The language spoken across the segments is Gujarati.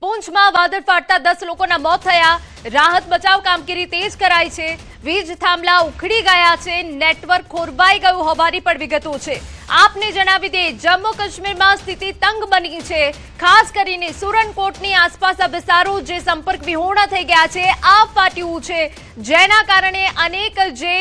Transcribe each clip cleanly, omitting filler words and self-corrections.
પૂંછમાં વાદળ ફાટતા 10 લોકોના મોત થયા। રાહત બચાવ કામગીરી તેજ કરાઈ છે। વીજ થાંભલા ઉખડી ગયા છે। નેટવર્ક ખોરવાઈ ગયું હોવાની પણ વિગતો છે। આપને જણાવી દે, જમ્મુ કાશ્મીરમાં સ્થિતિ તંગ બની છે। ખાસ કરીને સુરનકોટની આસપાસના વિસ્તારો જે સંપર્ક વિહોણા થઈ ગયા છે। આગ ફાટ્યું છે, જેના કારણે અનેક જે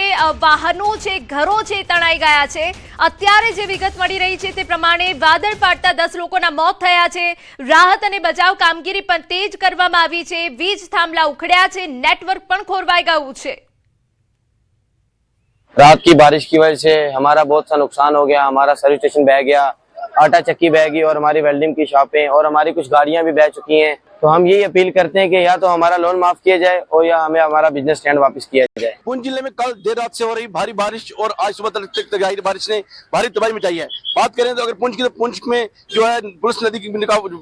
વાહનો છે, ઘરો છે, તણાઈ ગયા છે। અત્યારે જે વિગત મળી રહી છે તે પ્રમાણે વાદળ ફાટતા 10 લોકોના મોત થયા છે। રાહત અને બચાવ કામગીરી પણ તેજ કરવામાં આવી છે। વીજ થાંભલા ઉખડ્યા છે, નેટવર્ક પણ ખોરવાઈ ગયું છે। रात की बारिश की वजह से हमारा बहुत सा नुकसान हो गया। हमारा सर्विस स्टेशन बह गया, आटा चक्की बह गई और हमारी वेल्डिंग की शॉपें और हमारी कुछ गाड़ियां भी बह चुकी हैं। तो हम यही अपील करते हैं कि या तो हमारा लोन माफ किया जाए और या हमें हमारा बिजनेस स्टैंड वापस किया जाए। पुंछ जिले में कल देर रात से हो रही भारी बारिश और आज सुबह तक जारी बारिश ने भारी तबाही मचाई है। बात करें तो अगर पुंछ की, तो पुंछ में जो है पुलिस नदी की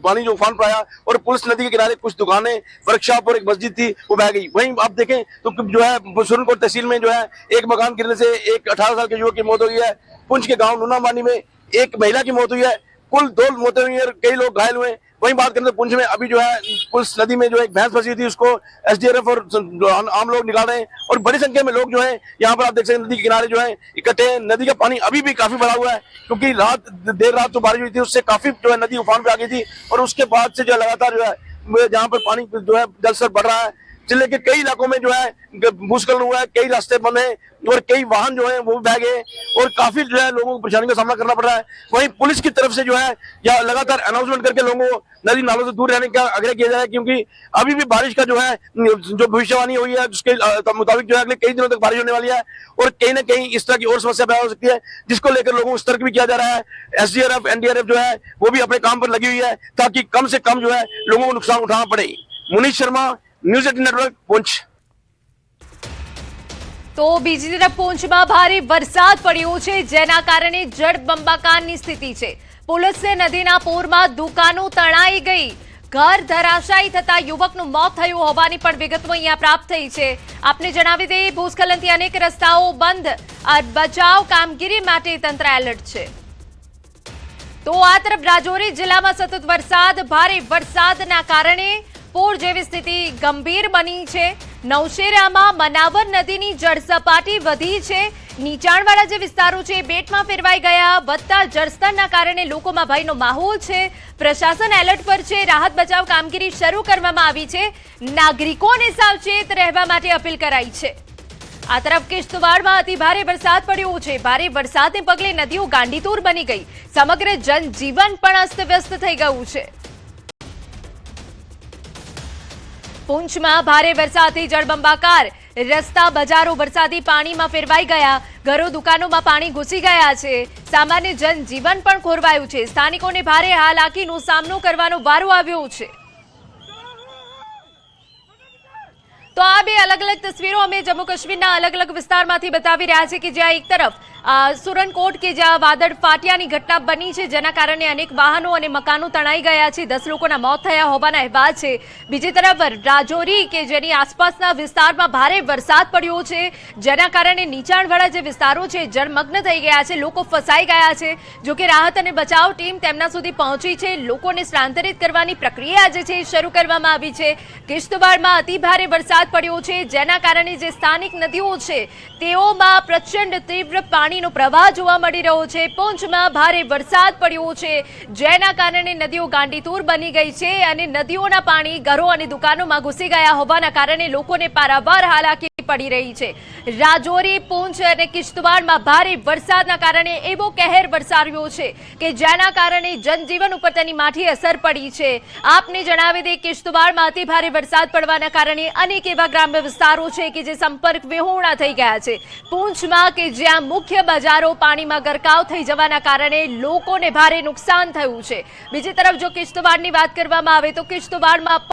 पानी जो उफान पर आया और पुलिस नदी के किनारे कुछ दुकानें, वर्कशॉप और एक मस्जिद थी, वो बह गई। वहीं आप देखें तो जो है सुरनकोट तहसील में जो है एक मकान गिरने से एक 18 साल के युवक की मौत हो गई है। पुंछ के गाँव नूनामानी में एक महिला की मौत हुई है। कुल 2 मौतें हुई है और कई लोग घायल हुए। वहीं बात करें तो पुंछ में अभी जो है पुलिस नदी में जो एक भैंस फंसी थी, उसको एसडीआरएफ और आम लोग निकाल रहे हैं और बड़ी संख्या में लोग जो है यहाँ पर आप देख सकते हैं नदी के किनारे जो है इकट्ठे हैं। नदी का पानी अभी भी काफी बढ़ा हुआ है क्योंकि देर रात जो बारिश हुई थी उससे काफी जो है नदी उफान पे आ गई थी और उसके बाद से जो लगातार जो है जहाँ पर पानी जो है जल स्तर बढ़ रहा है। जिले के कई इलाकों में जो है भूस्खलन हुआ है, कई रास्ते बंद हैं और कई वाहन जो है वो बह गए और काफी जो है लोगों को परेशानी का सामना करना पड़ रहा है। वहीं पुलिस की तरफ से जो है या लगातार अनाउंसमेंट करके लोगों को नदी नालों से दूर रहने का आग्रह किया जाए क्योंकि अभी भी बारिश का जो है जो भविष्यवाणी हुई है उसके मुताबिक जो है अगले कई दिनों तक बारिश होने वाली है और कहीं ना कहीं इस तरह की और समस्या पैदा हो सकती है, जिसको लेकर लोगों को सतर्क भी किया जा रहा है। एसडीआरएफ, एनडीआरएफ जो है वो भी अपने काम पर लगी हुई है ताकि कम से कम जो है लोगों को नुकसान उठाना पड़े। Munish Sharma, news 18 network, Poonch. તો બીજી તરફ પૂંછમાં ભારે વરસાદ પડ્યો છે, જેના કારણે જળબંબાકારની સ્થિતિ છે। પોલીસે નદીના પૂરમાં દુકાનો તણાઈ ગઈ, ઘર ધરાશાયી થતા યુવકનું મોત થયું હોવાની પણ વિગતો અહીંયા પ્રાપ્ત થઈ છે। આપને જણાવી દઈએ, ભૂસ્ખલનથી અનેક રસ્તાઓ બંધ, બચાવ કામગીરી માટે તંત્ર એલર્ટ છે। તો આ તરફ રાજૌરી જિલ્લામાં સતત વરસાદ, ભારે વરસાદના કારણે પૂર જેવી સ્થિતિ ગંભીર બની છે। નવશેરામાં મનાવર નદીની જળસપાટી વધી છે। નીચાણવાળા જે વિસ્તારો છે બેટમાં ફેરવાઈ ગયા। વધતા જળસ્તરના કારણે લોકોમાં ભયનો માહોલ છે। પ્રશાસન એલર્ટ પર છે। રાહત બચાવ કામગીરી શરૂ કરવામાં આવી છે। નાગરિકોને સાવચેત રહેવા માટે અપીલ કરાઈ છે। આ તરફ કિશ્તવાડમાં અતિ ભારે વરસાદ પડ્યો છે। ભારે વરસાદને પગલે નદીઓ ગાંડીતુર બની ગઈ, સમગ્ર જનજીવન પણ અસ્તવ્યસ્ત થઈ ગયું છે। પૂંછમાં ભારે વરસાદથી જળબંબાકાર, રસ્તા બજારો વરસાદી પાણીમાં ફેરવાઈ ગયા। ઘરો દુકાનોમાં પાણી ઘૂસી ગયા છે। સામાન્ય જનજીવન પણ ખોરવાયું છે। સ્થાનિકોને ભારે હાલાકીનો સામનો કરવાનો વારો આવ્યો છે। તો આ બે અલગ અલગ તસવીરો અમે જમ્મુ કાશ્મીરના અલગ અલગ વિસ્તારમાંથી બતાવી રહ્યા છે કે જ્યાં એક તરફ સુરનકોટ કે જ્યાં વાદળ ફાટ્યાની ઘટના બની છે, જેના કારણે અનેક વાહનો અને મકાનો તણાઈ ગયા છે। 10 લોકોના મોત થયા હોવાના અહેવાલ છે। બીજી તરફ રાજૌરી કે જેની આસપાસના વિસ્તારમાં ભારે વરસાદ પડ્યો છે, જેના કારણે નીચાણવાળા જે વિસ્તારો છે જળમગ્ન થઈ ગયા છે, લોકો ફસાઈ ગયા છે। જો કે રાહત અને બચાવ ટીમ તેમના સુધી પહોંચી છે। લોકોને સ્થળાંતરિત કરવાની પ્રક્રિયા જે છે શરૂ કરવામાં આવી છે। કિશ્તવાડમાં અતિ ભારે વરસાદ પડ્યો છે, જેના કારણે જે સ્થાનિક નદીઓ છે તેઓમાં પ્રચંડ તીવ્ર પાણીનો પ્રવાહ જોવા મળી રહ્યો છે। પૂંછમાં ભારે વરસાદ પડ્યો છે, જેના કારણે નદીઓ ગાંડીતુર બની ગઈ છે અને નદીઓના પાણી ઘરો અને દુકાનોમાં ઘૂસી ગયા હોવાના કારણે લોકોને પારાવાર હાલાકી પડી રહી છે। રાજૌરી, પૂંછ અને કિશ્તવાડમાં ભારે વરસાદના કારણે એવો કહેર વરસાવ્યો છે કે જેના કારણે જનજીવન ઉપર તેની માઠી અસર પડી છે। આપને જણાવી દે, કિશ્તવાડમાં અતિ ભારે વરસાદ પડવાના કારણે અનેક એવા ગ્રામ્ય વિસ્તારો છે કે જે સંપર્ક વિહોણા થઈ ગયા છે। પૂંછમાં કે જ્યાં મુખ્ય બજારો પાણીમાં ગરકાવ થઈ જવાના કારણે લોકોને ભારે નુકસાન થયું છે। બીજી તરફ જો કિશ્તવાડની વાત કરવામાં આવે તો કિશ્તવાડમાં